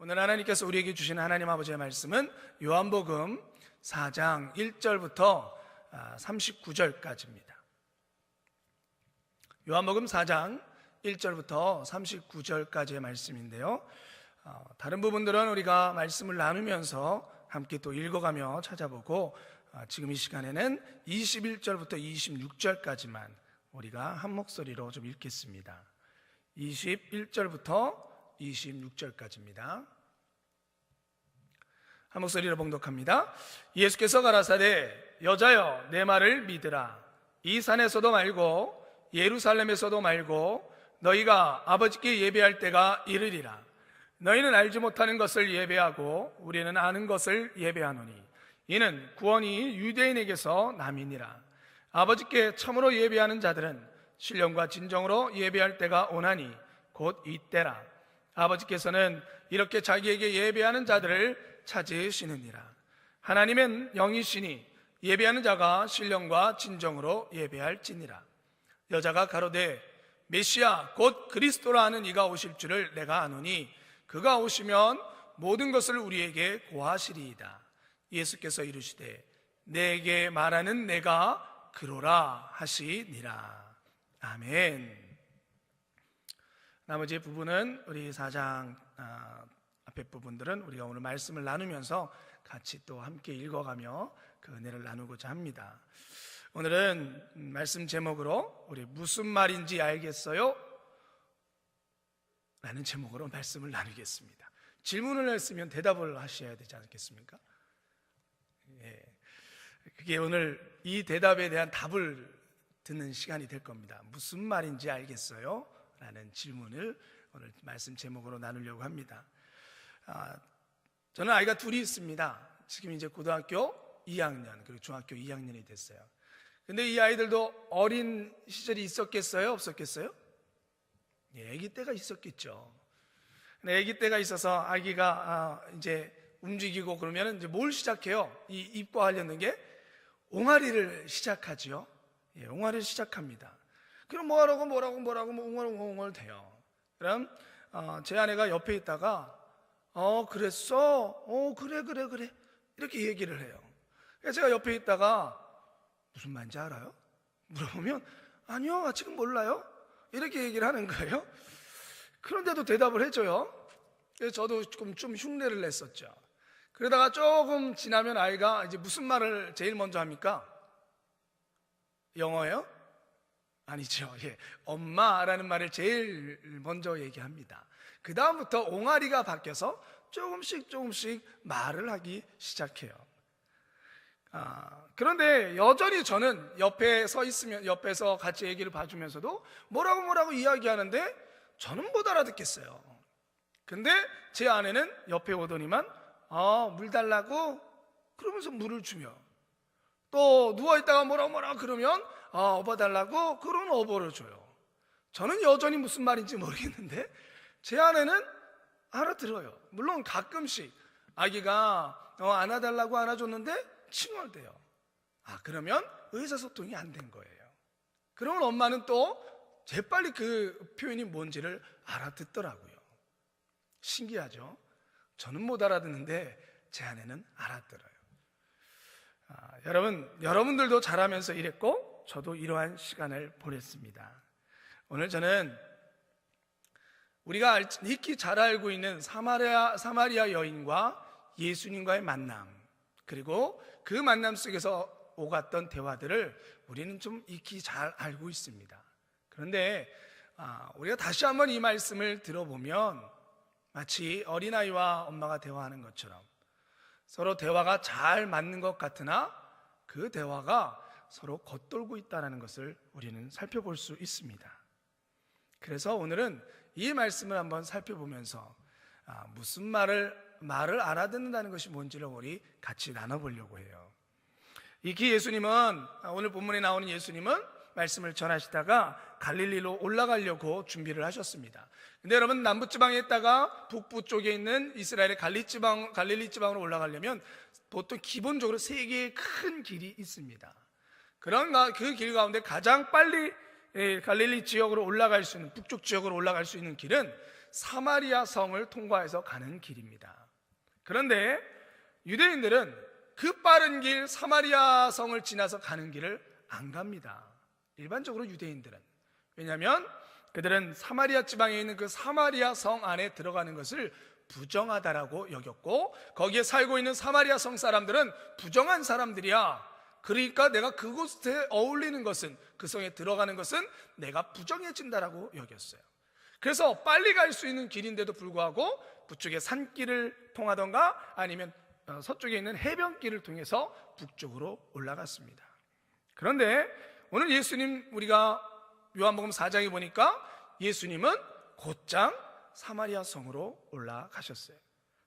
오늘 하나님께서 우리에게 주신 하나님 아버지의 말씀은 요한복음 4장 1절부터 39절까지입니다. 요한복음 4장 1절부터 39절까지의 말씀인데요. 다른 부분들은 우리가 말씀을 나누면서 함께 또 읽어가며 찾아보고, 지금 이 시간에는 21절부터 26절까지만 우리가 한 목소리로 좀 읽겠습니다. 21절부터 26절까지입니다. 한 목소리로 봉독합니다. 예수께서 가라사대 여자여 내 말을 믿으라. 이 산에서도 말고 예루살렘에서도 말고 너희가 아버지께 예배할 때가 이르리라. 너희는 알지 못하는 것을 예배하고 우리는 아는 것을 예배하노니 이는 구원이 유대인에게서 남이니라. 아버지께 참으로 예배하는 자들은 신령과 진정으로 예배할 때가 오나니 곧 이때라. 아버지께서는 이렇게 자기에게 예배하는 자들을 찾으시느니라. 하나님은 영이시니 예배하는 자가 신령과 진정으로 예배할지니라. 여자가 가로되 메시아 곧 그리스도라 하는 이가 오실 줄을 내가 아노니 그가 오시면 모든 것을 우리에게 고하시리이다. 예수께서 이르시되 내게 말하는 내가 그로라 하시니라. 아멘. 나머지 부분은 우리 4장 앞에 부분들은 우리가 오늘 말씀을 나누면서 같이 또 함께 읽어가며 그 은혜를 나누고자 합니다. 오늘은 말씀 제목으로 우리 무슨 말인지 알겠어요? 라는 제목으로 말씀을 나누겠습니다. 질문을 했으면 대답을 하셔야 되지 않겠습니까? 예. 그게 오늘 이 대답에 대한 답을 듣는 시간이 될 겁니다. 무슨 말인지 알겠어요? 라는 질문을 오늘 말씀 제목으로 나누려고 합니다. 저는 아이가 둘이 있습니다. 지금 이제 고등학교 2학년 그리고 중학교 2학년이 됐어요. 근데 이 아이들도 어린 시절이 있었겠어요? 없었겠어요? 예, 아기 때가 있었겠죠. 근데 아기 때가 있어서 아기가 이제 움직이고 그러면 이제 뭘 시작해요? 이 입과하려는 게 옹알이를 시작하지요. 예, 옹알이를 시작합니다. 그럼 뭐하라고 옹얼 돼요. 그럼 제 아내가 옆에 있다가 그랬어? 그래 이렇게 얘기를 해요. 그래서 제가 옆에 있다가 무슨 말인지 알아요? 물어보면 아니요 아직은 몰라요 이렇게 얘기를 하는 거예요. 그런데도 대답을 해줘요. 그래서 저도 좀 흉내를 냈었죠. 그러다가 조금 지나면 아이가 이제 무슨 말을 제일 먼저 합니까? 영어예요? 아니죠. 예, 엄마라는 말을 제일 먼저 얘기합니다. 그 다음부터 옹알이가 바뀌어서 조금씩 말을 하기 시작해요. 그런데 여전히 저는 옆에 서 있으면 옆에서 같이 얘기를 봐주면서도 뭐라고 이야기하는데 저는 못 알아듣겠어요. 근데 제 아내는 옆에 오더니만 물 달라고 그러면서 물을 주며 또 누워있다가 뭐라고 그러면 업어 달라고 그러면 업어를 줘요. 저는 여전히 무슨 말인지 모르겠는데 제 아내는 알아들어요. 물론 가끔씩 아기가 안아달라고 안아줬는데 칭얼대요. 그러면 의사소통이 안 된 거예요. 그러면 엄마는 또 재빨리 그 표현이 뭔지를 알아듣더라고요. 신기하죠? 저는 못 알아듣는데 제 아내는 알아들어요. 여러분들도 잘하면서 이랬고 저도 이러한 시간을 보냈습니다. 오늘 저는 우리가 익히 잘 알고 있는 사마리아 여인과 예수님과의 만남, 그리고 그 만남 속에서 오갔던 대화들을 우리는 좀 익히 잘 알고 있습니다. 그런데 우리가 다시 한번 이 말씀을 들어보면 마치 어린아이와 엄마가 대화하는 것처럼 서로 대화가 잘 맞는 것 같으나 그 대화가 서로 겉돌고 있다는 것을 우리는 살펴볼 수 있습니다. 그래서 오늘은 이 말씀을 한번 살펴보면서 무슨 말을 알아듣는다는 것이 뭔지를 우리 같이 나눠보려고 해요. 이기 예수님은, 오늘 본문에 나오는 예수님은 말씀을 전하시다가 갈릴리로 올라가려고 준비를 하셨습니다. 근데 여러분, 남부지방에 있다가 북부 쪽에 있는 이스라엘의 갈릴리 지방으로 올라가려면 보통 기본적으로 3개의 큰 길이 있습니다. 그러나 그 길 가운데 가장 빨리 갈릴리 지역으로 올라갈 수 있는, 북쪽 지역으로 올라갈 수 있는 길은 사마리아 성을 통과해서 가는 길입니다. 그런데 유대인들은 그 빠른 길 사마리아 성을 지나서 가는 길을 안 갑니다. 일반적으로 유대인들은. 왜냐하면 그들은 사마리아 지방에 있는 그 사마리아 성 안에 들어가는 것을 부정하다라고 여겼고, 거기에 살고 있는 사마리아 성 사람들은 부정한 사람들이야. 그러니까 내가 그곳에 어울리는 것은, 그 성에 들어가는 것은 내가 부정해진다라고 여겼어요. 그래서 빨리 갈 수 있는 길인데도 불구하고 북쪽의 산길을 통하던가 아니면 서쪽에 있는 해변길을 통해서 북쪽으로 올라갔습니다. 그런데 오늘 예수님, 우리가 요한복음 4장에 보니까 예수님은 곧장 사마리아 성으로 올라가셨어요.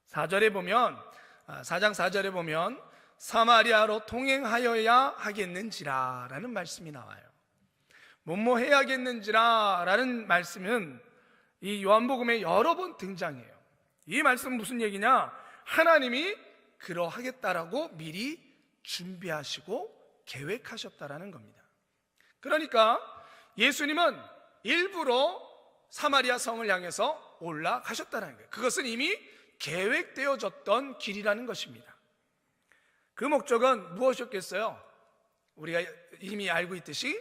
4절에 보면, 4장 4절에 보면 사마리아로 통행하여야 하겠는지라 라는 말씀이 나와요. 뭐뭐 해야겠는지라 라는 말씀은 이 요한복음에 여러 번 등장해요. 이 말씀은 무슨 얘기냐? 하나님이 그러하겠다라고 미리 준비하시고 계획하셨다라는 겁니다. 그러니까 예수님은 일부러 사마리아 성을 향해서 올라가셨다는 거예요. 그것은 이미 계획되어졌던 길이라는 것입니다. 그 목적은 무엇이었겠어요? 우리가 이미 알고 있듯이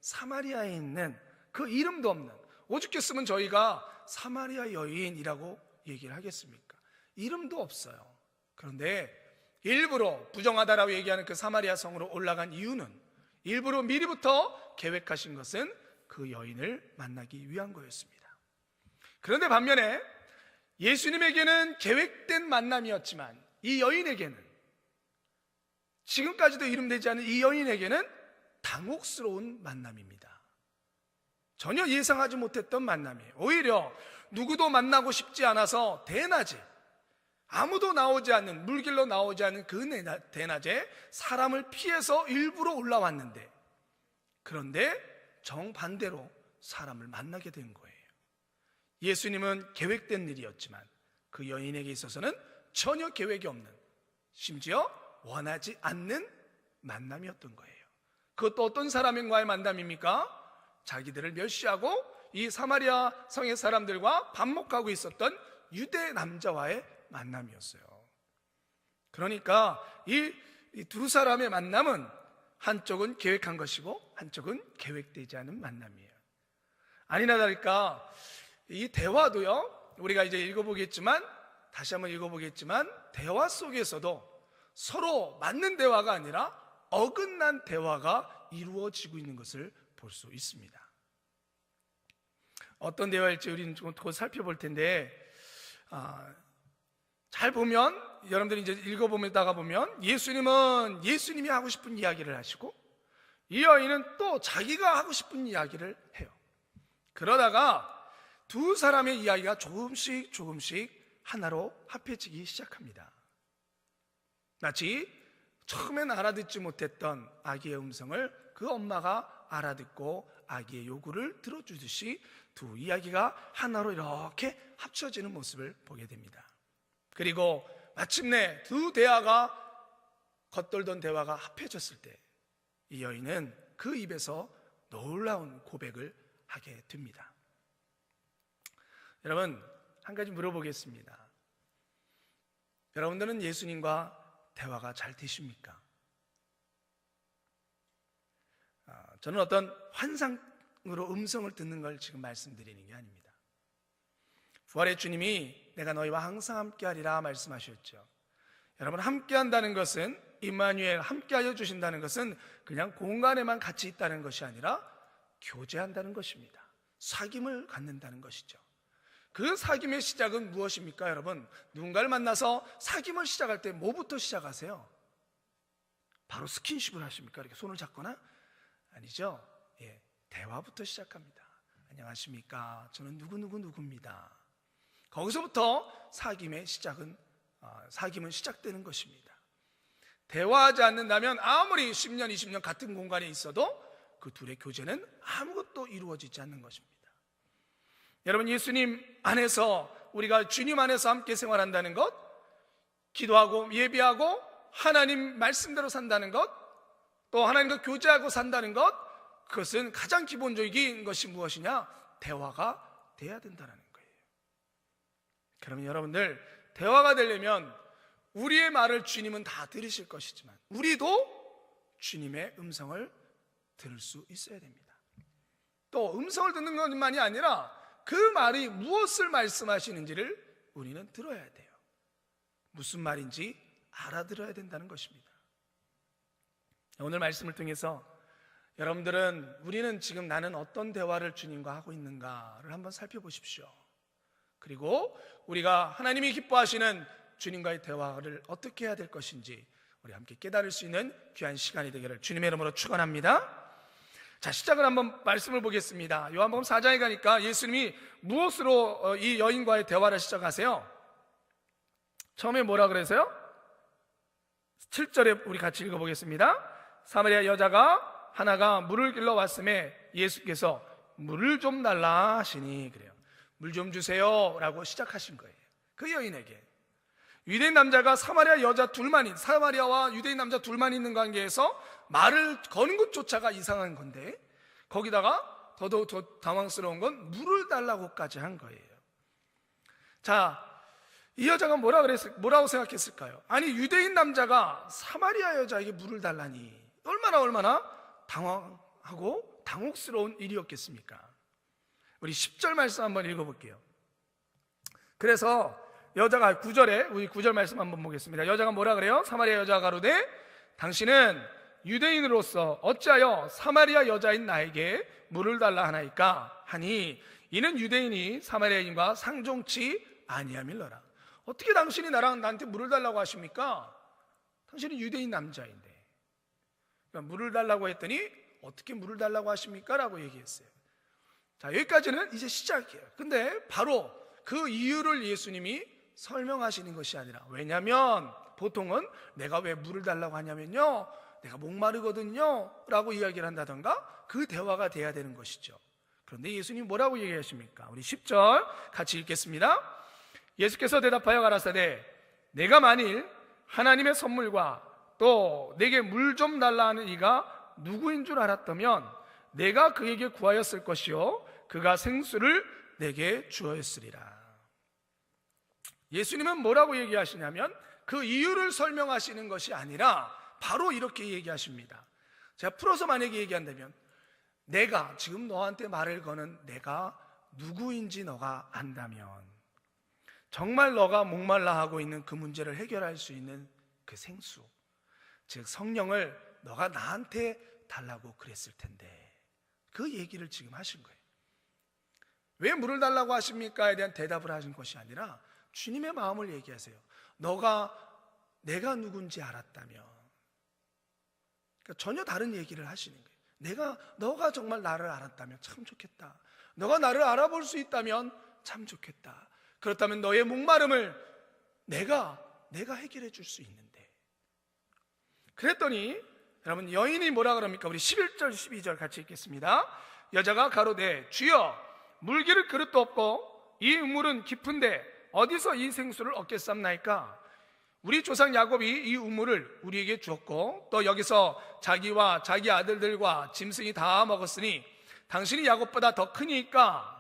사마리아에 있는 그 이름도 없는, 오죽했으면 저희가 사마리아 여인이라고 얘기를 하겠습니까? 이름도 없어요. 그런데 일부러 부정하다라고 얘기하는 그 사마리아 성으로 올라간 이유는, 일부러 미리부터 계획하신 것은 그 여인을 만나기 위한 거였습니다. 그런데 반면에 예수님에게는 계획된 만남이었지만 이 여인에게는, 지금까지도 이름되지 않은 이 여인에게는 당혹스러운 만남입니다. 전혀 예상하지 못했던 만남이에요. 오히려 누구도 만나고 싶지 않아서 대낮에, 아무도 나오지 않는, 물길로 나오지 않는 그 대낮에 사람을 피해서 일부러 올라왔는데, 그런데 정반대로 사람을 만나게 된 거예요. 예수님은 계획된 일이었지만 그 여인에게 있어서는 전혀 계획이 없는, 심지어 원하지 않는 만남이었던 거예요. 그것도 어떤 사람과의 만남입니까? 자기들을 멸시하고 이 사마리아 성의 사람들과 반목하고 있었던 유대 남자와의 만남이었어요. 그러니까 이 두 사람의 만남은 한쪽은 계획한 것이고 한쪽은 계획되지 않은 만남이에요. 아니나 다를까 이 대화도요, 우리가 이제 읽어보겠지만, 다시 한번 읽어보겠지만, 대화 속에서도 서로 맞는 대화가 아니라 어긋난 대화가 이루어지고 있는 것을 볼 수 있습니다. 어떤 대화일지 우리는 좀 더 살펴볼 텐데, 잘 보면, 여러분들이 이제 읽어보다가 보면 예수님은 예수님이 하고 싶은 이야기를 하시고, 이 여인은 또 자기가 하고 싶은 이야기를 해요. 그러다가 두 사람의 이야기가 조금씩 하나로 합해지기 시작합니다. 마치 처음엔 알아듣지 못했던 아기의 음성을 그 엄마가 알아듣고 아기의 요구를 들어주듯이 두 이야기가 하나로 이렇게 합쳐지는 모습을 보게 됩니다. 그리고 마침내 두 대화가, 겉돌던 대화가 합해졌을 때 이 여인은 그 입에서 놀라운 고백을 하게 됩니다. 여러분, 한 가지 물어보겠습니다. 여러분들은 예수님과 대화가 잘 되십니까? 저는 어떤 환상으로 음성을 듣는 걸 지금 말씀드리는 게 아닙니다. 부활의 주님이 내가 너희와 항상 함께하리라 말씀하셨죠. 여러분, 함께한다는 것은, 임마누엘, 함께하여 주신다는 것은 그냥 공간에만 같이 있다는 것이 아니라 교제한다는 것입니다. 사귐을 갖는다는 것이죠. 그 사귐의 시작은 무엇입니까? 여러분, 누군가를 만나서 사귐을 시작할 때 뭐부터 시작하세요? 바로 스킨십을 하십니까? 이렇게 손을 잡거나? 아니죠. 대화부터 시작합니다. 안녕하십니까? 저는 누구입니다. 거기서부터 사귐은 시작되는 것입니다. 대화하지 않는다면 아무리 10년, 20년 같은 공간에 있어도 그 둘의 교제는 아무것도 이루어지지 않는 것입니다. 여러분, 예수님 안에서, 우리가 주님 안에서 함께 생활한다는 것, 기도하고 예배하고 하나님 말씀대로 산다는 것, 또 하나님과 교제하고 산다는 것, 그것은 가장 기본적인 것이 무엇이냐? 대화가 돼야 된다는 거예요. 그러면 여러분들, 대화가 되려면 우리의 말을 주님은 다 들으실 것이지만 우리도 주님의 음성을 들을 수 있어야 됩니다. 또 음성을 듣는 것만이 아니라 그 말이 무엇을 말씀하시는지를 우리는 들어야 돼요. 무슨 말인지 알아들어야 된다는 것입니다. 오늘 말씀을 통해서 여러분들은 우리는 지금 나는 어떤 대화를 주님과 하고 있는가를 한번 살펴보십시오. 그리고 우리가 하나님이 기뻐하시는 주님과의 대화를 어떻게 해야 될 것인지 우리 함께 깨달을 수 있는 귀한 시간이 되기를 주님의 이름으로 축원합니다. 자, 시작을 한번 말씀을 보겠습니다. 요한복음 4장에 가니까 예수님이 무엇으로 이 여인과의 대화를 시작하세요? 처음에 뭐라 그러세요? 7절에 우리 같이 읽어보겠습니다. 사마리아 여자가 하나가 물을 길러 왔음에 예수께서 물을 좀 달라 하시니, 그래요. 물 좀 주세요 라고 시작하신 거예요. 그 여인에게. 유대인 남자가 사마리아 여자 둘만, 사마리아와 유대인 남자 둘만 있는 관계에서 말을 거는 것조차가 이상한 건데 거기다가 더더욱 더 당황스러운 건 물을 달라고까지 한 거예요. 자, 이 여자가 뭐라고 생각했을까요? 아니, 유대인 남자가 사마리아 여자에게 물을 달라니 얼마나 당황하고 당혹스러운 일이었겠습니까? 우리 10절 말씀 한번 읽어볼게요. 그래서 여자가 9절에 우리 9절 말씀 한번 보겠습니다. 여자가 뭐라 그래요? 사마리아 여자가 가로되 당신은 유대인으로서 어찌하여 사마리아 여자인 나에게 물을 달라 하나이까 하니 이는 유대인이 사마리아인과 상종치 아니함일러라. 어떻게 당신이 나한테 물을 달라고 하십니까? 당신은 유대인 남자인데. 그러니까 물을 달라고 했더니 어떻게 물을 달라고 하십니까? 라고 얘기했어요. 자, 여기까지는 이제 시작이에요. 근데 바로 그 이유를 예수님이 설명하시는 것이 아니라, 왜냐하면 보통은 내가 왜 물을 달라고 하냐면요, 내가 목마르거든요 라고 이야기를 한다던가 그 대화가 돼야 되는 것이죠. 그런데 예수님이 뭐라고 얘기하십니까? 우리 10절 같이 읽겠습니다. 예수께서 대답하여 가라사대 내가 만일 하나님의 선물과 또 내게 물 좀 달라 하는 이가 누구인 줄 알았다면 내가 그에게 구하였을 것이요 그가 생수를 내게 주었으리라. 예수님은 뭐라고 얘기하시냐면 그 이유를 설명하시는 것이 아니라 바로 이렇게 얘기하십니다. 제가 풀어서 만약에 얘기한다면, 내가 지금 너한테 말을 거는 내가 누구인지 너가 안다면 정말 너가 목말라 하고 있는 그 문제를 해결할 수 있는 그 생수, 즉 성령을 너가 나한테 달라고 그랬을 텐데, 그 얘기를 지금 하신 거예요. 왜 물을 달라고 하십니까에 대한 대답을 하신 것이 아니라 주님의 마음을 얘기하세요. 내가 누군지 알았다면, 그러니까 전혀 다른 얘기를 하시는 거예요. 너가 정말 나를 알았다면 참 좋겠다. 너가 나를 알아볼 수 있다면 참 좋겠다. 그렇다면 너의 목마름을 내가 해결해 줄 수 있는데. 그랬더니 여러분, 여인이 뭐라 그럽니까? 우리 11절 12절 같이 읽겠습니다. 여자가 가로되 주여 물기를 그릇도 없고 이 우물은 깊은데 어디서 이 생수를 얻겠삼나이까? 우리 조상 야곱이 이 우물을 우리에게 주었고 또 여기서 자기와 자기 아들들과 짐승이 다 먹었으니 당신이 야곱보다 더 크니까.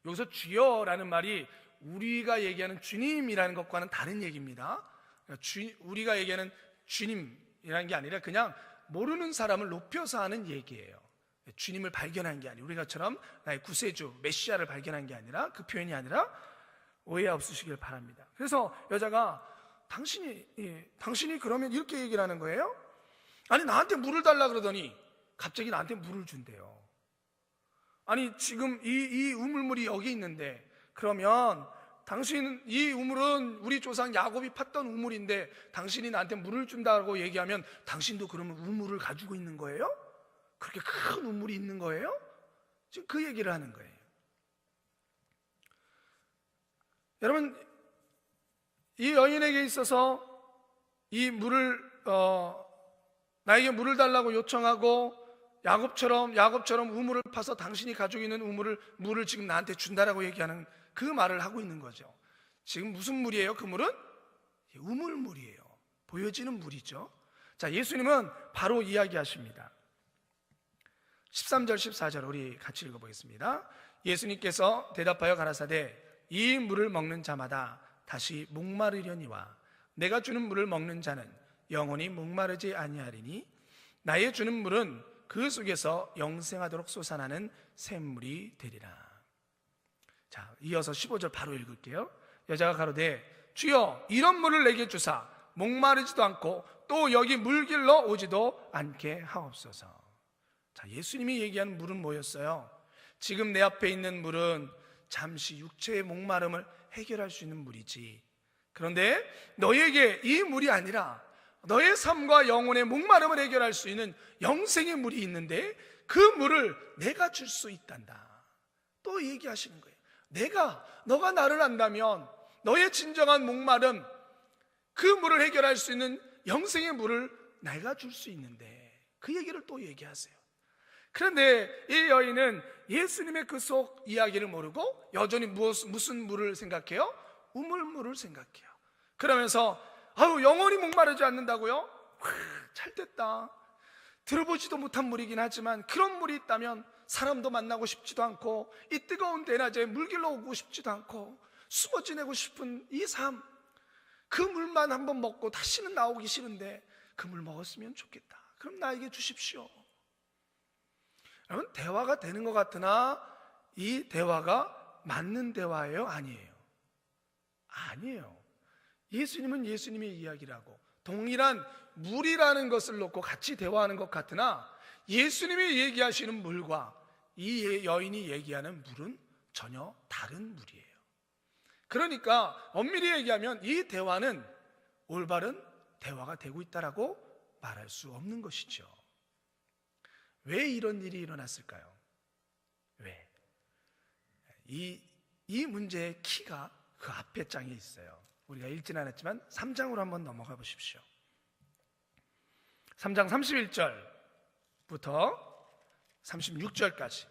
여기서 주여라는 말이 우리가 얘기하는 주님이라는 것과는 다른 얘기입니다. 우리가 얘기하는 주님이라는 게 아니라 그냥 모르는 사람을 높여서 하는 얘기예요. 주님을 발견한 게 아니라, 우리가처럼 나의 구세주 메시아를 발견한 게 아니라, 그 표현이 아니라 오해 없으시길 바랍니다. 그래서 여자가 당신이 그러면 이렇게 얘기를 하는 거예요. 아니, 나한테 물을 달라 그러더니 갑자기 나한테 물을 준대요. 아니, 지금 이 우물물이 여기 있는데, 그러면 이 우물은 우리 조상 야곱이 팠던 우물인데 당신이 나한테 물을 준다고 얘기하면 당신도 그러면 우물을 가지고 있는 거예요? 그렇게 큰 우물이 있는 거예요? 지금 그 얘기를 하는 거예요. 여러분, 이 여인에게 있어서 이 나에게 물을 달라고 요청하고 야곱처럼 우물을 파서 당신이 가지고 있는 물을 지금 나한테 준다라고 얘기하는 그 말을 하고 있는 거죠. 지금 무슨 물이에요? 그 물은 우물물이에요. 보여지는 물이죠. 자, 예수님은 바로 이야기하십니다. 13절 14절 우리 같이 읽어보겠습니다. 예수님께서 대답하여 가라사대 이 물을 먹는 자마다 다시 목마르려니와 내가 주는 물을 먹는 자는 영원히 목마르지 아니하리니 나의 주는 물은 그 속에서 영생하도록 솟아나는 샘물이 되리라. 자, 이어서 15절 바로 읽을게요. 여자가 가로되 주여 이런 물을 내게 주사 목마르지도 않고 또 여기 물길러 오지도 않게 하옵소서. 자, 예수님이 얘기한 물은 뭐였어요? 지금 내 앞에 있는 물은 잠시 육체의 목마름을 해결할 수 있는 물이지, 그런데 너에게 이 물이 아니라 너의 삶과 영혼의 목마름을 해결할 수 있는 영생의 물이 있는데 그 물을 내가 줄 수 있단다. 또 얘기하시는 거예요. 너가 나를 안다면 너의 진정한 목마름, 그 물을 해결할 수 있는 영생의 물을 내가 줄 수 있는데, 그 얘기를 또 얘기하세요. 그런데 이 여인은 예수님의 그 속 이야기를 모르고 여전히 무슨 물을 생각해요? 우물물을 생각해요. 그러면서 영원히 목마르지 않는다고요? 찰됐다. 들어보지도 못한 물이긴 하지만 그런 물이 있다면 사람도 만나고 싶지도 않고 이 뜨거운 대낮에 물길로 오고 싶지도 않고 숨어 지내고 싶은 이 삶, 그 물만 한번 먹고 다시는 나오기 싫은데 그 물 먹었으면 좋겠다. 그럼 나에게 주십시오. 여러분, 대화가 되는 것 같으나 이 대화가 맞는 대화예요? 아니에요? 아니에요. 예수님은 예수님의 이야기라고 동일한 물이라는 것을 놓고 같이 대화하는 것 같으나 예수님이 얘기하시는 물과 이 여인이 얘기하는 물은 전혀 다른 물이에요. 그러니까 엄밀히 얘기하면 이 대화는 올바른 대화가 되고 있다라고 말할 수 없는 것이죠. 왜 이런 일이 일어났을까요? 왜? 이 문제의 키가 그 앞에 장에 있어요. 우리가 읽진 않았지만 3장으로 한번 넘어가 보십시오. 3장 31절부터 36절까지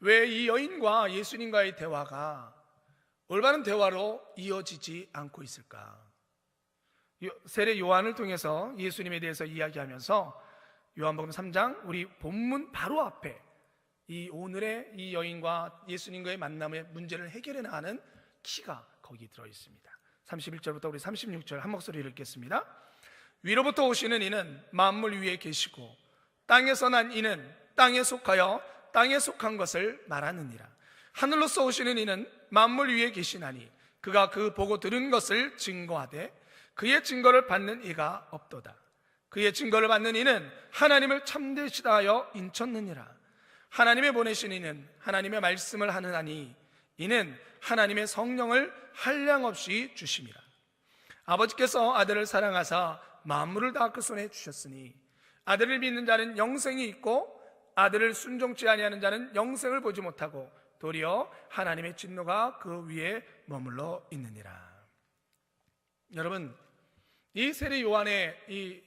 왜 이 여인과 예수님과의 대화가 올바른 대화로 이어지지 않고 있을까? 세례 요한을 통해서 예수님에 대해서 이야기하면서 요한복음 3장 우리 본문 바로 앞에 이 오늘의 이 여인과 예수님과의 만남의 문제를 해결해 나가는 키가 거기 들어 있습니다. 31절부터 우리 36절 한 목소리로 읽겠습니다. 위로부터 오시는 이는 만물 위에 계시고 땅에서 난 이는 땅에 속하여 땅에 속한 것을 말하느니라. 하늘로서 오시는 이는 만물 위에 계시나니 그가 그 보고 들은 것을 증거하되 그의 증거를 받는 이가 없도다. 그의 증거를 받는 이는 하나님을 참되시다 하여 인쳤느니라. 하나님의 보내신 이는 하나님의 말씀을 하느나니 이는 하나님의 성령을 한량없이 주심이라. 아버지께서 아들을 사랑하사 만물을 다 그 손에 주셨으니 아들을 믿는 자는 영생이 있고 아들을 순종치 아니하는 자는 영생을 보지 못하고 도리어 하나님의 진노가 그 위에 머물러 있느니라. 여러분, 이 세례 요한의 이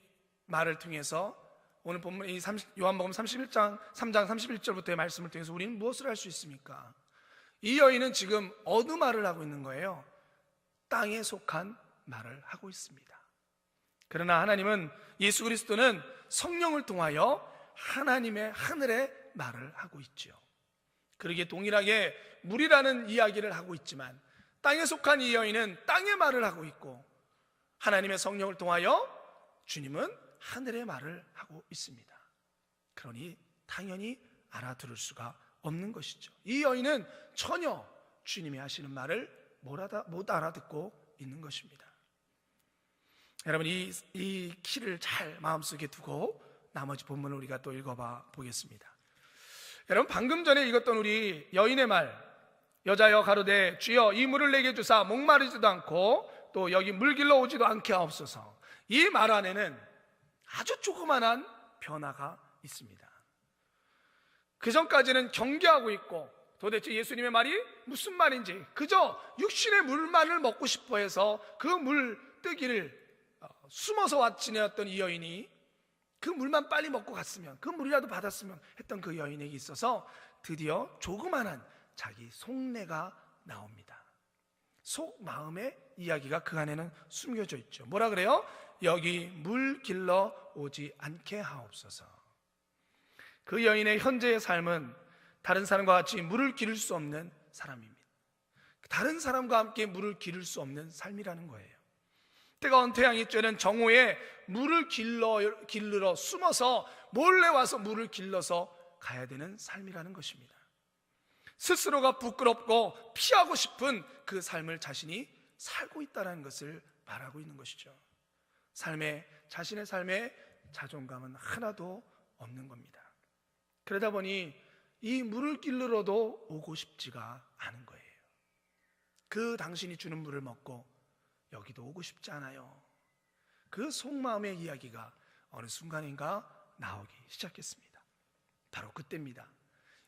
말을 통해서 오늘 본문 이 요한복음 31장 3장 31절부터의 말씀을 통해서 우리는 무엇을 할 수 있습니까? 이 여인은 지금 어느 말을 하고 있는 거예요? 땅에 속한 말을 하고 있습니다. 그러나 하나님은, 예수 그리스도는 성령을 통하여 하나님의 하늘의 말을 하고 있죠. 그러기에 동일하게 물이라는 이야기를 하고 있지만 땅에 속한 이 여인은 땅의 말을 하고 있고 하나님의 성령을 통하여 주님은 하늘의 말을 하고 있습니다. 그러니 당연히 알아들을 수가 없는 것이죠. 이 여인은 전혀 주님이 하시는 말을 못 알아듣고 있는 것입니다. 여러분, 이 키를 잘 마음속에 두고 나머지 본문을 우리가 또 읽어봐 보겠습니다. 여러분, 방금 전에 읽었던 우리 여인의 말, 여자여 가로되 주여 이 물을 내게 주사 목마르지도 않고 또 여기 물길로 오지도 않게 하옵소서. 이 말 안에는 아주 조그만한 변화가 있습니다. 그 전까지는 경계하고 있고 도대체 예수님의 말이 무슨 말인지 그저 육신의 물만을 먹고 싶어 해서 그 물 뜨기를 숨어서 지내었던 이 여인이 그 물만 빨리 먹고 갔으면, 그 물이라도 받았으면 했던 그 여인에게 있어서 드디어 조그만한 자기 속내가 나옵니다. 속 마음의 이야기가 그 안에는 숨겨져 있죠. 뭐라 그래요? 여기 물 길러 오지 않게 하옵소서. 그 여인의 현재의 삶은 다른 사람과 같이 물을 기를 수 없는 사람입니다. 다른 사람과 함께 물을 기를 수 없는 삶이라는 거예요. 뜨거운 태양이 쬐는 정오에 물을 길르러 숨어서 몰래 와서 물을 길러서 가야 되는 삶이라는 것입니다. 스스로가 부끄럽고 피하고 싶은 그 삶을 자신이 살고 있다는 것을 말하고 있는 것이죠. 자신의 삶에 자존감은 하나도 없는 겁니다. 그러다 보니 이 물을 길르러도 오고 싶지가 않은 거예요. 그 당신이 주는 물을 먹고 여기도 오고 싶지 않아요. 그 속마음의 이야기가 어느 순간인가 나오기 시작했습니다. 바로 그때입니다.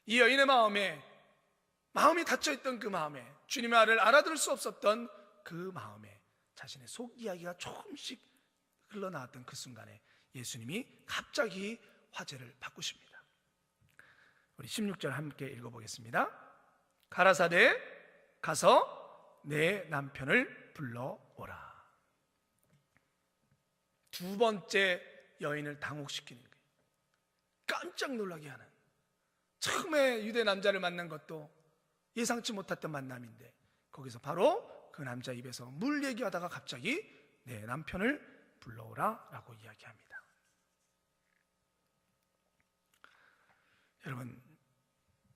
이 여인의 마음이 닫혀있던 그 마음에, 주님의 말을 알아들을 수 없었던 그 마음에 자신의 속 이야기가 조금씩 흘러나왔던 그 순간에 예수님이 갑자기 화제를 바꾸십니다. 우리 16절 함께 읽어보겠습니다. 가라사대 가서 내 남편을 불러오라. 두 번째 여인을 당혹시키는 거예요. 깜짝 놀라게 하는, 처음에 유대 남자를 만난 것도 예상치 못했던 만남인데 거기서 바로 그 남자 입에서 물 얘기하다가 갑자기 내 남편을 불러오라 라고 이야기합니다. 여러분,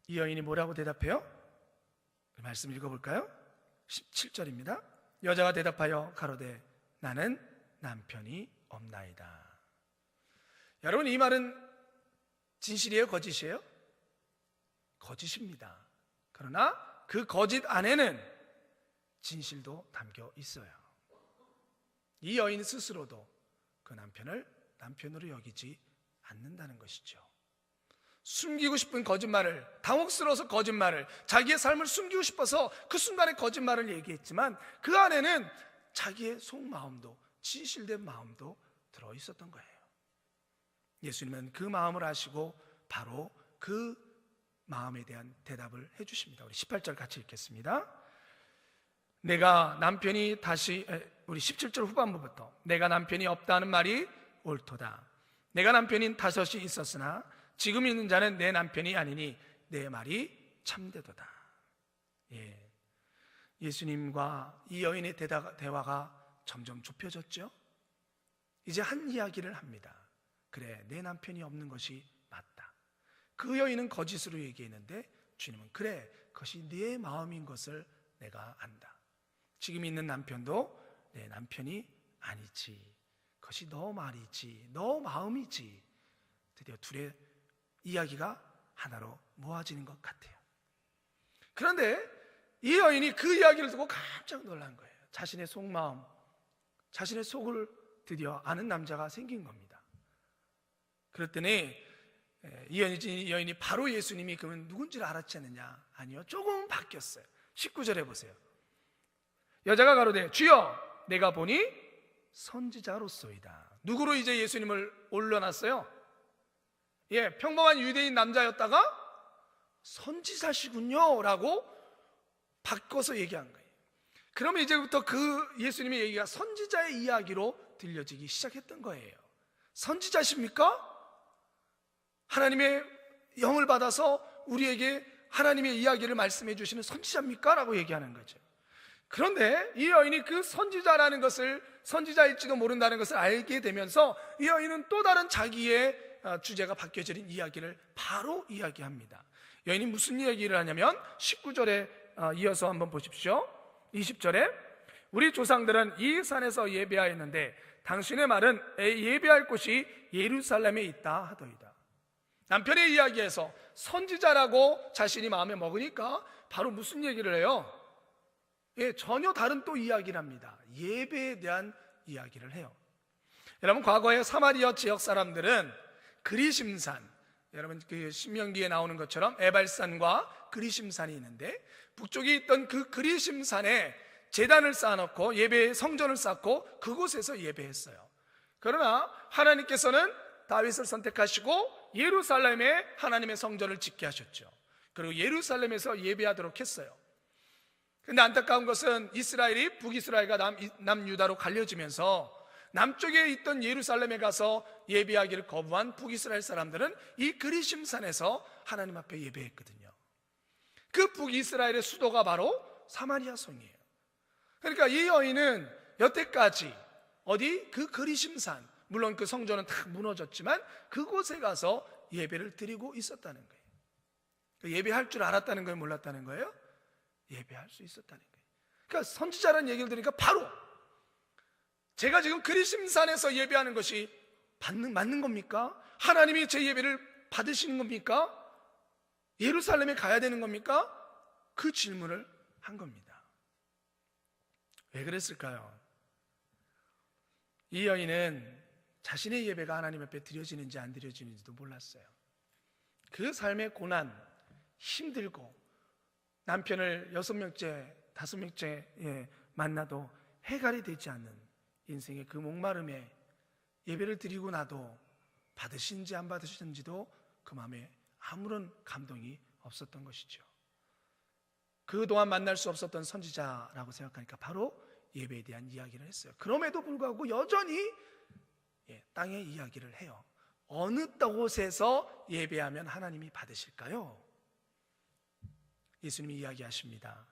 이 여인이 뭐라고 대답해요? 말씀 읽어볼까요? 17절입니다. 여자가 대답하여 가로되 나는 남편이 없나이다. 여러분, 이 말은 진실이에요, 거짓이에요? 거짓입니다. 그러나 그 거짓 안에는 진실도 담겨 있어요. 이 여인 스스로도 그 남편을 남편으로 여기지 않는다는 것이죠. 숨기고 싶은 거짓말을, 당혹스러워서 거짓말을, 자기의 삶을 숨기고 싶어서 그 순간에 거짓말을 얘기했지만 그 안에는 자기의 속마음도, 진실된 마음도 들어있었던 거예요. 예수님은 그 마음을 아시고 바로 그 마음에 대한 대답을 해주십니다. 우리 18절 같이 읽겠습니다. 내가 남편이 우리 17절 후반부부터 내가 남편이 없다는 말이 옳도다. 내가 남편인 5이 있었으나 지금 있는 자는 내 남편이 아니니 내 말이 참되도다. 예수님과 이 여인의 대화가 점점 좁혀졌죠. 이제 한 이야기를 합니다. 그래, 내 남편이 없는 것이 맞다. 그 여인은 거짓으로 얘기했는데 주님은 그래, 그것이 네 마음인 것을 내가 안다. 지금 있는 남편도 내 남편이 아니지. 그것이 너 말이지, 너 마음이지. 드디어 둘의 이야기가 하나로 모아지는 것 같아요. 그런데 이 여인이 그 이야기를 듣고 깜짝 놀란 거예요. 자신의 속마음, 자신의 속을 드디어 아는 남자가 생긴 겁니다. 그랬더니 이 여인이 바로 예수님이 그러면 누군지를 알았지 않느냐? 아니요, 조금 바뀌었어요. 19절에 보세요. 여자가 가로되 주여, 내가 보니 선지자로소이다. 누구로 이제 예수님을 올려놨어요? 평범한 유대인 남자였다가 선지자시군요 라고 바꿔서 얘기한 거예요. 그러면 이제부터 그 예수님의 얘기가 선지자의 이야기로 들려지기 시작했던 거예요. 선지자십니까? 하나님의 영을 받아서 우리에게 하나님의 이야기를 말씀해 주시는 선지자입니까? 라고 얘기하는 거죠. 그런데 이 여인이 그 선지자라는 것을, 선지자일지도 모른다는 것을 알게 되면서 이 여인은 또 다른 자기의 주제가 바뀌어진 이야기를 바로 이야기합니다. 여인이 무슨 이야기를 하냐면 19절에 이어서 한번 보십시오. 20절에 우리 조상들은 이 산에서 예배하였는데 당신의 말은 예배할 곳이 예루살렘에 있다 하더이다. 남편의 이야기에서 선지자라고 자신이 마음에 먹으니까 바로 무슨 얘기를 해요? 전혀 다른 또 이야기를 합니다. 예배에 대한 이야기를 해요. 여러분, 과거에 사마리아 지역 사람들은 그리심산, 여러분 그 신명기에 나오는 것처럼 에발산과 그리심산이 있는데 북쪽에 있던 그 그리심산에 제단을 쌓아놓고 예배 성전을 쌓고 그곳에서 예배했어요. 그러나 하나님께서는 다윗을 선택하시고 예루살렘에 하나님의 성전을 짓게 하셨죠. 그리고 예루살렘에서 예배하도록 했어요. 그런데 안타까운 것은 이스라엘이 북이스라엘과 남유다로 갈려지면서 남쪽에 있던 예루살렘에 가서 예배하기를 거부한 북이스라엘 사람들은 이 그리심산에서 하나님 앞에 예배했거든요. 그 북이스라엘의 수도가 바로 사마리아 성이에요. 그러니까 이 여인은 여태까지 어디 그 그리심산, 물론 그 성전은 다 무너졌지만 그곳에 가서 예배를 드리고 있었다는 거예요. 예배할 줄 알았다는 거예요, 몰랐다는 거예요? 예배할 수 있었다는 거예요. 그러니까 선지자라는 얘기를 들으니까 바로 제가 지금 그리심산에서 예배하는 것이 맞는 겁니까? 하나님이 제 예배를 받으시는 겁니까? 예루살렘에 가야 되는 겁니까? 그 질문을 한 겁니다. 왜 그랬을까요? 이 여인은 자신의 예배가 하나님 앞에 드려지는지 안 드려지는지도 몰랐어요. 그 삶의 고난, 힘들고 남편을 6명째, 5명째 만나도 해결이 되지 않는 인생의 그 목마름에 예배를 드리고 나도 받으신지 안 받으신지도 그 마음에 아무런 감동이 없었던 것이죠. 그동안 만날 수 없었던 선지자라고 생각하니까 바로 예배에 대한 이야기를 했어요. 그럼에도 불구하고 여전히 땅의 이야기를 해요. 어느 곳에서 예배하면 하나님이 받으실까요? 예수님이 이야기하십니다.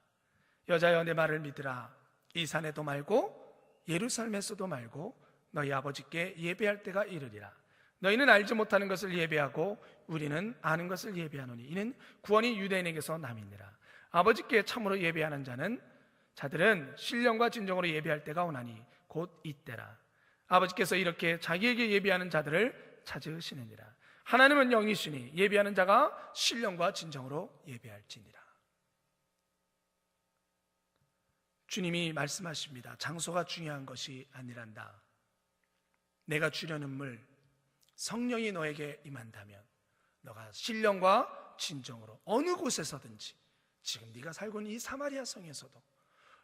여자여, 내 말을 믿으라. 이 산에도 말고 예루살렘에서도 말고 너희 아버지께 예배할 때가 이르리라. 너희는 알지 못하는 것을 예배하고 우리는 아는 것을 예배하노니 이는 구원이 유대인에게서 남이니라. 아버지께 참으로 예배하는 자들은 신령과 진정으로 예배할 때가 오나니 곧 이때라. 아버지께서 이렇게 자기에게 예배하는 자들을 찾으시느니라. 하나님은 영이시니 예배하는 자가 신령과 진정으로 예배할지니라. 주님이 말씀하십니다. 장소가 중요한 것이 아니란다. 내가 주려는 물, 성령이 너에게 임한다면 너가 신령과 진정으로 어느 곳에서든지, 지금 네가 살고 있는 이 사마리아 성에서도,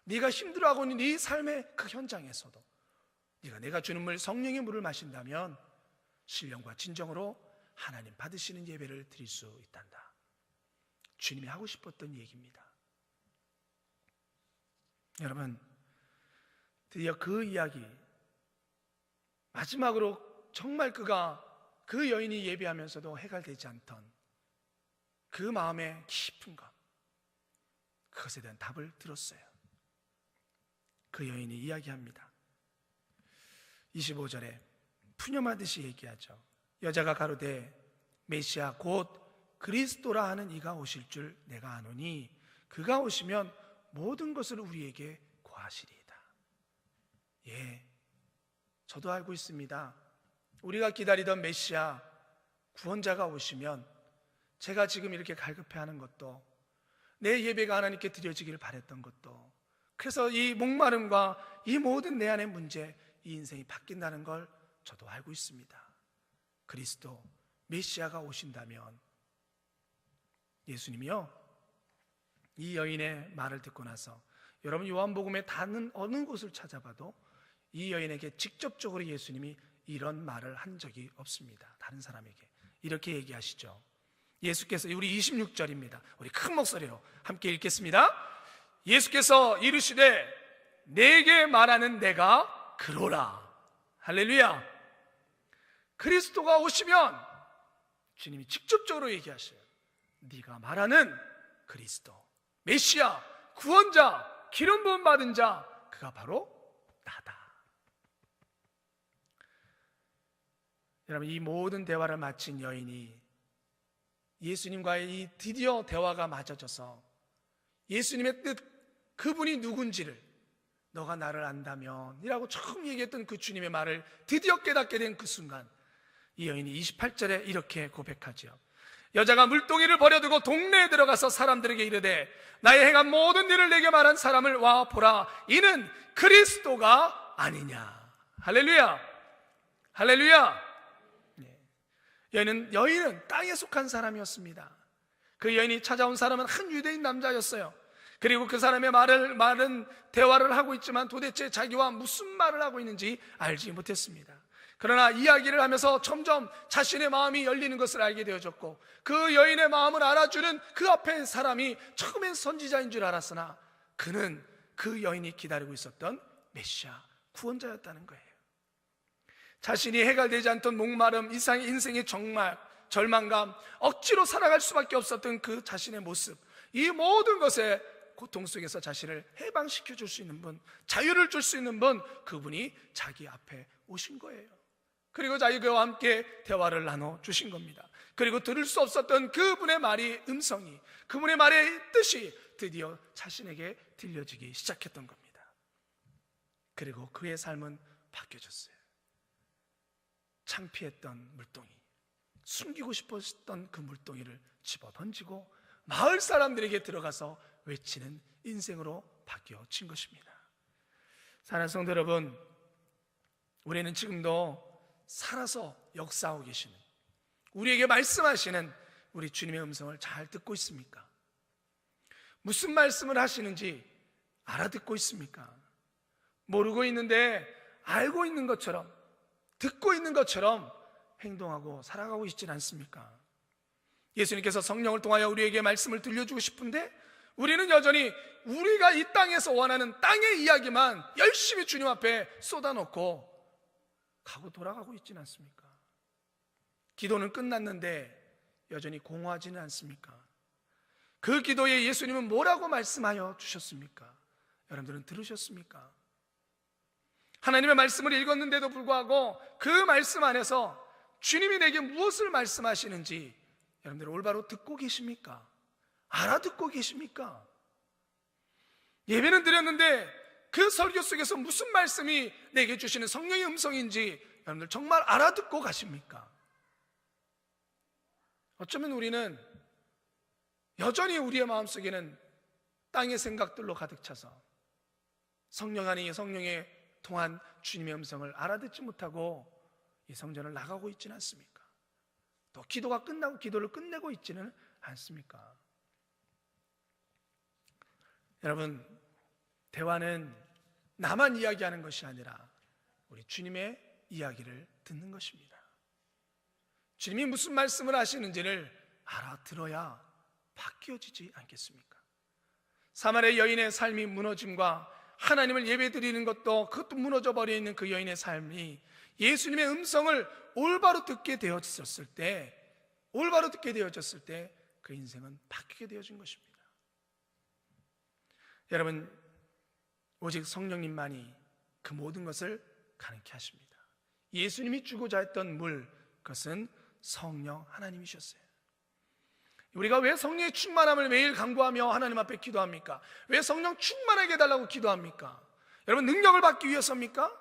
네가 힘들어하고 있는 네 삶의 그 현장에서도 네가 내가 주는 물, 성령의 물을 마신다면 신령과 진정으로 하나님 받으시는 예배를 드릴 수 있단다. 주님이 하고 싶었던 얘기입니다. 여러분, 드디어 그 이야기, 마지막으로 정말 그 여인이 예배하면서도 해결되지 않던 그 마음의 깊은 것, 그것에 대한 답을 들었어요. 그 여인이 이야기합니다. 25절에 푸념하듯이 얘기하죠. 여자가 가로되 메시아 곧 그리스도라 하는 이가 오실 줄 내가 아노니 그가 오시면 모든 것을 우리에게 고하시리이다. 예, 저도 알고 있습니다. 우리가 기다리던 메시아 구원자가 오시면 제가 지금 이렇게 갈급해하는 것도, 내 예배가 하나님께 드려지기를 바랬던 것도, 그래서 이 목마름과 이 모든 내 안의 문제, 이 인생이 바뀐다는 걸 저도 알고 있습니다. 그리스도 메시아가 오신다면, 예수님이요, 이 여인의 말을 듣고 나서 여러분 요한복음에 다른 어느 곳을 찾아봐도 이 여인에게 직접적으로 예수님이 이런 말을 한 적이 없습니다. 다른 사람에게 이렇게 얘기하시죠. 예수께서, 우리 26절입니다. 우리 큰 목소리로 함께 읽겠습니다. 예수께서 이르시되 내게 말하는 내가 그로라. 할렐루야. 그리스도가 오시면 주님이 직접적으로 얘기하셔요. 네가 말하는 그리스도, 메시아, 구원자, 기름 부음 받은 자, 그가 바로 나다. 여러분, 이 모든 대화를 마친 여인이 예수님과의 이 드디어 대화가 맞아져서 예수님의 뜻, 그분이 누군지를 너가 나를 안다면 이라고 처음 얘기했던 그 주님의 말을 드디어 깨닫게 된 그 순간, 이 여인이 28절에 이렇게 고백하죠. 여자가 물동이를 버려두고 동네에 들어가서 사람들에게 이르되 나의 행한 모든 일을 내게 말한 사람을 와 보라. 이는 그리스도가 아니냐. 할렐루야. 할렐루야. 여인은 땅에 속한 사람이었습니다. 그 여인이 찾아온 사람은 한 유대인 남자였어요. 그리고 그 사람의 말은 대화를 하고 있지만 도대체 자기와 무슨 말을 하고 있는지 알지 못했습니다. 그러나 이야기를 하면서 점점 자신의 마음이 열리는 것을 알게 되어졌고, 그 여인의 마음을 알아주는 그 앞에 사람이 처음엔 선지자인 줄 알았으나 그는 그 여인이 기다리고 있었던 메시아, 구원자였다는 거예요. 자신이 해결되지 않던 목마름, 이상의 인생의 절망감, 억지로 살아갈 수밖에 없었던 그 자신의 모습, 이 모든 것에 고통 속에서 자신을 해방시켜 줄 수 있는 분, 자유를 줄 수 있는 분, 그분이 자기 앞에 오신 거예요. 그리고 자기와 함께 대화를 나눠 주신 겁니다. 그리고 들을 수 없었던 그분의 음성이, 그분의 말의 뜻이 드디어 자신에게 들려지기 시작했던 겁니다. 그리고 그의 삶은 바뀌어졌어요. 창피했던 물동이, 숨기고 싶었던 그 물동이를 집어 던지고 마을 사람들에게 들어가서 외치는 인생으로 바뀌어진 것입니다. 사랑하는 성도 여러분, 우리는 지금도 살아서 역사하고 계시는, 우리에게 말씀하시는 우리 주님의 음성을 잘 듣고 있습니까? 무슨 말씀을 하시는지 알아듣고 있습니까? 모르고 있는데 알고 있는 것처럼, 듣고 있는 것처럼 행동하고 살아가고 있지 않습니까? 예수님께서 성령을 통하여 우리에게 말씀을 들려주고 싶은데 우리는 여전히 우리가 이 땅에서 원하는 땅의 이야기만 열심히 주님 앞에 쏟아놓고 가고 돌아가고 있지는 않습니까? 기도는 끝났는데 여전히 공허하지는 않습니까? 그 기도에 예수님은 뭐라고 말씀하여 주셨습니까? 여러분들은 들으셨습니까? 하나님의 말씀을 읽었는데도 불구하고 그 말씀 안에서 주님이 내게 무엇을 말씀하시는지 여러분들 올바로 듣고 계십니까? 알아듣고 계십니까? 예배는 드렸는데 그 설교 속에서 무슨 말씀이 내게 주시는 성령의 음성인지 여러분들 정말 알아듣고 가십니까? 어쩌면 우리는 여전히 우리의 마음속에는 땅의 생각들로 가득 차서 성령 안에 성령의 통한 주님의 음성을 알아듣지 못하고 이 성전을 나가고 있지는 않습니까? 또 기도가 끝나고 기도를 끝내고 있지는 않습니까? 여러분, 대화는 나만 이야기하는 것이 아니라 우리 주님의 이야기를 듣는 것입니다. 주님이 무슨 말씀을 하시는지를 알아들어야 바뀌어지지 않겠습니까? 사마리아 여인의 삶이 무너짐과 하나님을 예배드리는 것도 그것도 무너져버려 있는 그 여인의 삶이 예수님의 음성을 올바로 듣게 되어졌을 때 그 인생은 바뀌게 되어진 것입니다. 여러분, 오직 성령님만이 그 모든 것을 가능케 하십니다. 예수님이 주고자 했던 물, 그것은 성령 하나님이셨어요. 우리가 왜 성령의 충만함을 매일 간구하며 하나님 앞에 기도합니까? 왜 성령 충만하게 해달라고 기도합니까? 여러분, 능력을 받기 위해서입니까?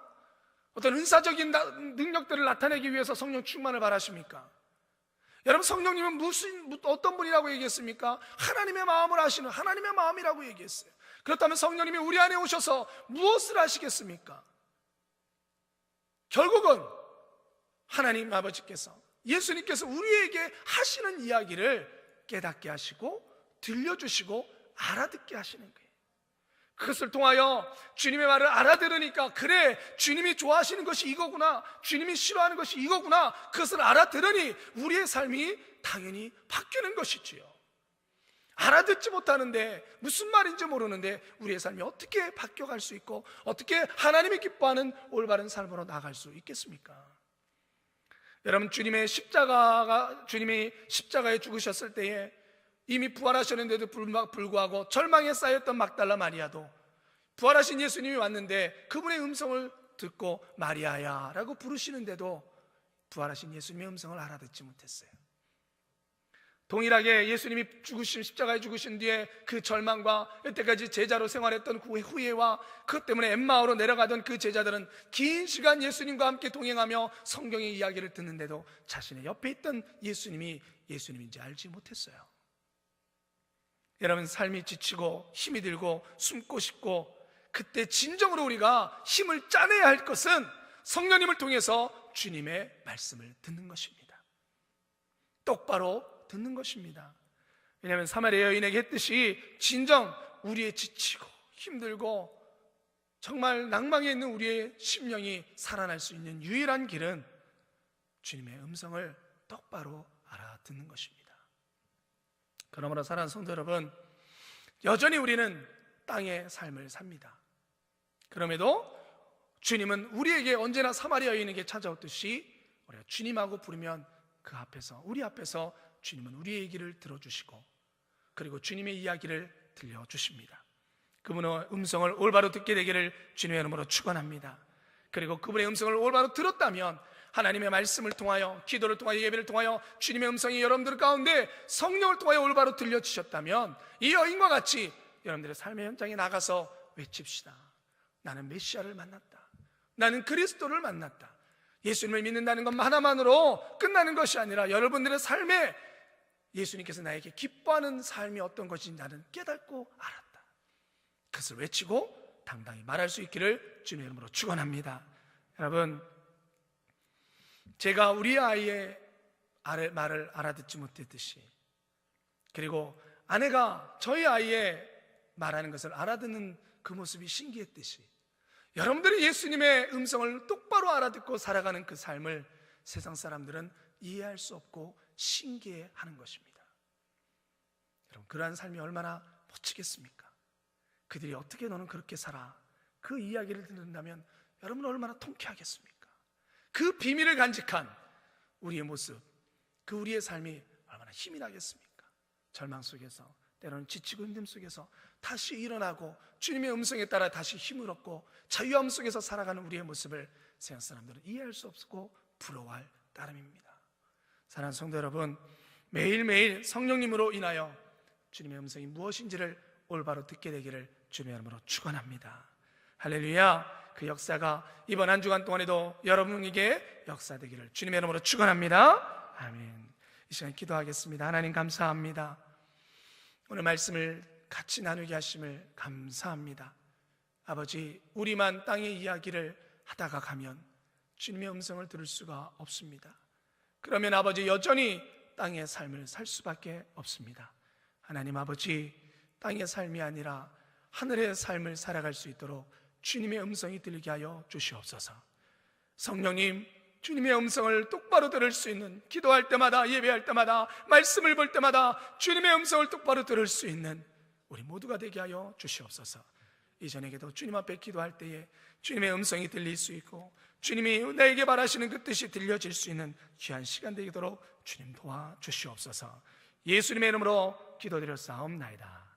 어떤 은사적인 능력들을 나타내기 위해서 성령 충만을 바라십니까? 여러분, 성령님은 어떤 분이라고 얘기했습니까? 하나님의 마음을 아시는 하나님의 마음이라고 얘기했어요. 그렇다면 성령님이 우리 안에 오셔서 무엇을 하시겠습니까? 결국은 하나님 아버지께서, 예수님께서 우리에게 하시는 이야기를 깨닫게 하시고 들려주시고 알아듣게 하시는 거예요. 그것을 통하여 주님의 말을 알아들으니까, 그래, 주님이 좋아하시는 것이 이거구나, 주님이 싫어하는 것이 이거구나, 그것을 알아들으니 우리의 삶이 당연히 바뀌는 것이지요. 알아듣지 못하는데, 무슨 말인지 모르는데 우리의 삶이 어떻게 바뀌어갈 수 있고 어떻게 하나님이 기뻐하는 올바른 삶으로 나아갈 수 있겠습니까? 여러분, 주님이 십자가에 죽으셨을 때에 이미 부활하셨는데도 불구하고 절망에 쌓였던 막달라 마리아도 부활하신 예수님이 왔는데 그분의 음성을 듣고 마리아야 라고 부르시는데도 부활하신 예수님의 음성을 알아듣지 못했어요. 동일하게 예수님이 십자가에 죽으신 뒤에 그 절망과 여태까지 제자로 생활했던 그 후회와 그것 때문에 엠마오로 내려가던 그 제자들은 긴 시간 예수님과 함께 동행하며 성경의 이야기를 듣는데도 자신의 옆에 있던 예수님이 예수님인지 알지 못했어요. 여러분, 삶이 지치고 힘이 들고 숨고 싶고 그때 진정으로 우리가 힘을 짜내야 할 것은 성령님을 통해서 주님의 말씀을 듣는 것입니다. 똑바로 듣는 것입니다. 왜냐하면 사마리아 여인에게 했듯이 진정 우리의 지치고 힘들고 정말 낭망에 있는 우리의 심령이 살아날 수 있는 유일한 길은 주님의 음성을 똑바로 알아듣는 것입니다. 그러므로 사랑하는 성도 여러분, 여전히 우리는 땅의 삶을 삽니다. 그럼에도 주님은 우리에게 언제나 사마리아 여인에게 찾아오듯이 우리가 주님하고 부르면 그 앞에서, 우리 앞에서 주님은 우리의 얘기를 들어주시고 그리고 주님의 이야기를 들려주십니다. 그분의 음성을 올바로 듣게 되기를 주님의 이름으로 축원합니다. 그리고 그분의 음성을 올바로 들었다면 하나님의 말씀을 통하여, 기도를 통하여, 예배를 통하여 주님의 음성이 여러분들 가운데 성령을 통하여 올바로 들려주셨다면 이 여인과 같이 여러분들의 삶의 현장에 나가서 외칩시다. 나는 메시아를 만났다. 나는 그리스도를 만났다. 예수님을 믿는다는 것 하나만으로 끝나는 것이 아니라 여러분들의 삶에 예수님께서 나에게 기뻐하는 삶이 어떤 것인지 나는 깨닫고 알았다. 그것을 외치고 당당히 말할 수 있기를 주님의 이름으로 축원합니다. 여러분, 제가 우리 아이의 말을 알아듣지 못했듯이, 그리고 아내가 저희 아이의 말하는 것을 알아듣는 그 모습이 신기했듯이, 여러분들이 예수님의 음성을 똑바로 알아듣고 살아가는 그 삶을 세상 사람들은 이해할 수 없고 신기해하는 것입니다. 여러분, 그러한 삶이 얼마나 멋지겠습니까? 그들이 어떻게 너는 그렇게 살아? 그 이야기를 듣는다면 여러분은 얼마나 통쾌하겠습니까? 그 비밀을 간직한 우리의 모습, 그 우리의 삶이 얼마나 힘이 나겠습니까? 절망 속에서, 때로는 지치고 힘듦 속에서 다시 일어나고 주님의 음성에 따라 다시 힘을 얻고 자유함 속에서 살아가는 우리의 모습을 세상 사람들은 이해할 수 없고 부러워할 따름입니다. 사랑하는 성도 여러분, 매일매일 성령님으로 인하여 주님의 음성이 무엇인지를 올바로 듣게 되기를 주님의 이름으로 축원합니다. 할렐루야. 그 역사가 이번 한 주간 동안에도 여러분에게 역사되기를 주님의 이름으로 축원합니다. 아멘. 이 시간 기도하겠습니다. 하나님 감사합니다. 오늘 말씀을 같이 나누게 하심을 감사합니다. 아버지, 우리만 땅의 이야기를 하다가 가면 주님의 음성을 들을 수가 없습니다. 그러면 아버지 여전히 땅의 삶을 살 수밖에 없습니다. 하나님 아버지, 땅의 삶이 아니라 하늘의 삶을 살아갈 수 있도록 주님의 음성이 들리게 하여 주시옵소서. 성령님, 주님의 음성을 똑바로 들을 수 있는, 기도할 때마다, 예배할 때마다, 말씀을 볼 때마다 주님의 음성을 똑바로 들을 수 있는 우리 모두가 되게 하여 주시옵소서. 이전에게도 주님 앞에 기도할 때에 주님의 음성이 들릴 수 있고 주님이 나에게 바라시는 그 뜻이 들려질 수 있는 귀한 시간 되도록 주님 도와주시옵소서. 예수님의 이름으로 기도드렸사옵나이다.